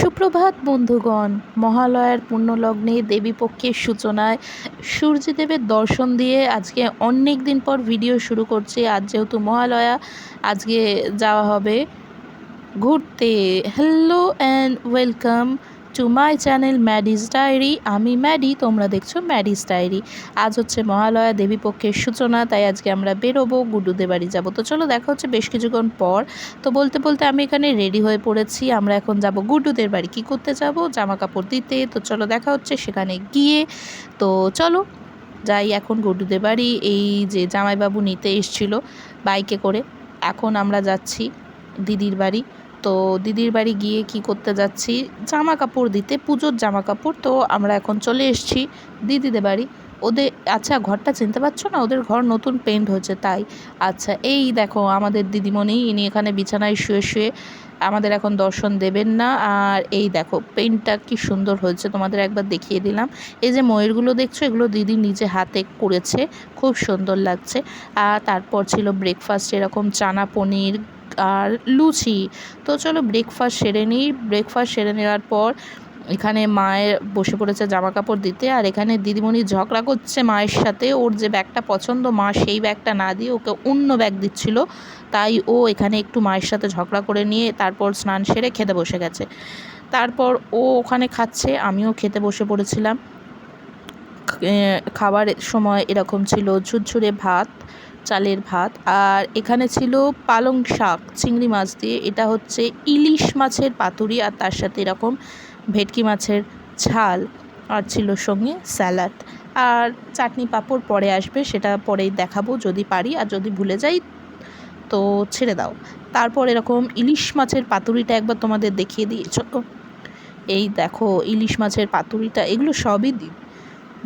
সুপ্রভাত বন্ধুগণ। মহালয়ার পুণ্যলগ্নে দেবীপক্ষের সূচনায় সূর্যদেবের দর্শন দিয়ে আজকে অনেক দিন পর ভিডিও শুরু করছি। আজ যেহেতু মহালয়া, আজকে যাওয়া হবে ঘুরতে। Hello and welcome to my channel Maddy's diary. আমি ম্যাডি, তোমরা দেখছো ম্যাডিস ডায়েরি। আজ হচ্ছে মহালয়া, দেবীপক্ষের সূচনা, তাই আজকে আমরা বেরোবো, গুড্ডুদের বাড়ি যাবো। তো চলো দেখা হচ্ছে বেশ কিছুক্ষণ পর। তো বলতে বলতে আমি এখানে রেডি হয়ে পড়েছি। আমরা এখন যাব গুড্ডুদের বাড়ি। কী করতে যাব? জামা কাপড় দিতে। তো চলো দেখা হচ্ছে সেখানে গিয়ে। তো চলো যাই এখন গুড্ডুদের বাড়ি। এই যে জামাইবাবু নিতে এসেছিলো বাইকে করে, এখন আমরা যাচ্ছি দিদির বাড়ি। তো দিদির বাড়ি গিয়ে কি করতে যাচ্ছি? জামা কাপড় দিতে, পুজোর জামা কাপড়। তো আমরা এখন চলে এসেছি দিদিদের বাড়ি। ওদের, আচ্ছা ঘরটা চিনতে পারছো না? ওদের ঘর নতুন পেন্ট হয়েছে তাই। আচ্ছা এই দেখো আমাদের দিদিমণি, ইনি এখানে বিছানায় শুয়ে শুয়ে আমাদের এখন দর্শন দেবেন না। আর এই দেখো পেন্টটা কি সুন্দর হয়েছে, তোমাদের একবার দেখিয়ে দিলাম। এই যে ময়ূরগুলো দেখছো, এগুলো দিদি নিজে হাতে করেছে, খুব সুন্দর লাগছে। আর তারপর ছিল ব্রেকফাস্ট, এরকম চানা পনির আর লুচি। তো চলো ব্রেকফাস্ট সেরে নিই। ব্রেকফাস্ট সেরে নেওয়ার পর এখানে মায়ের বসে পড়েছে জামা কাপড় দিতে। আর এখানে দিদিমণি ঝগড়া করছে মায়ের সাথে। ওর যে ব্যাগটা পছন্দ, মা সেই ব্যাগটা না দিয়ে ওকে অন্য ব্যাগ দিচ্ছিল, তাই ও এখানে একটু মায়ের সাথে ঝগড়া করে নিয়ে তারপর স্নান সেরে খেতে বসে গেছে। তারপর ও ওখানে খাচ্ছে, আমিও খেতে বসে পড়েছিলাম। খাবারের সময় এরকম ছিল ঝুরঝুরে ভাত, চালের ভাত, আর এখানে ছিল পালং শাক চিংড়ি মাছ দিয়ে। এটা হচ্ছে ইলিশ মাছের পাতুরি, আর তার সাথে এরকম ভেটকি মাছের ঝাল, আর ছিল সঙ্গে স্যালাড। আর চাটনি পাঁপড় পরে আসবে, সেটা পরেই দেখাবো যদি পারি, আর যদি ভুলে যাই তো ছেড়ে দাও। তারপর এরকম ইলিশ মাছের পাতুরিটা একবার তোমাদের দেখিয়ে দিয়েছ। এই দেখো ইলিশ মাছের পাতুরিটা, এগুলো সবই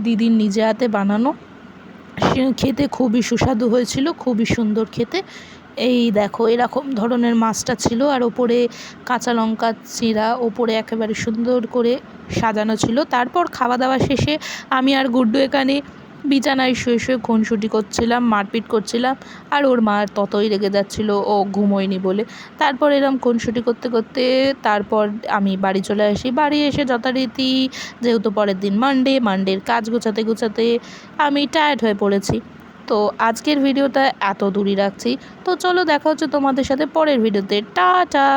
দিদির নিজে হাতে বানানো। খেতে খুবই সুস্বাদু হয়েছিল, খুবই সুন্দর খেতে। এই দেখো এরকম ধরনের মাছটা ছিল, আর ওপরে কাঁচা লঙ্কা চিরা ওপরে একেবারে সুন্দর করে সাজানো ছিল। তারপর খাওয়া দাওয়া শেষে আমি আর গুড্ডু এখানে বিছানায় শুয়ে শুয়ে খুনসুটি করছিলাম, মারপিট করছিলাম। আর ওর মা ততই রেগে যাচ্ছিল ও ঘুমোয়নি বলে। তারপর এরম খুনসুটি করতে করতে তারপর আমি বাড়ি চলে আসি। বাড়ি এসে যথারীতি, যেহেতু পরের দিন মানডের কাজ গোছাতে গোছাতে আমি টায়ার্ড হয়ে পড়েছি। তো আজকের ভিডিওটা এত দূরই রাখছি। তো চলো দেখা হচ্ছে তোমাদের সাথে পরের ভিডিওতে। টাটা।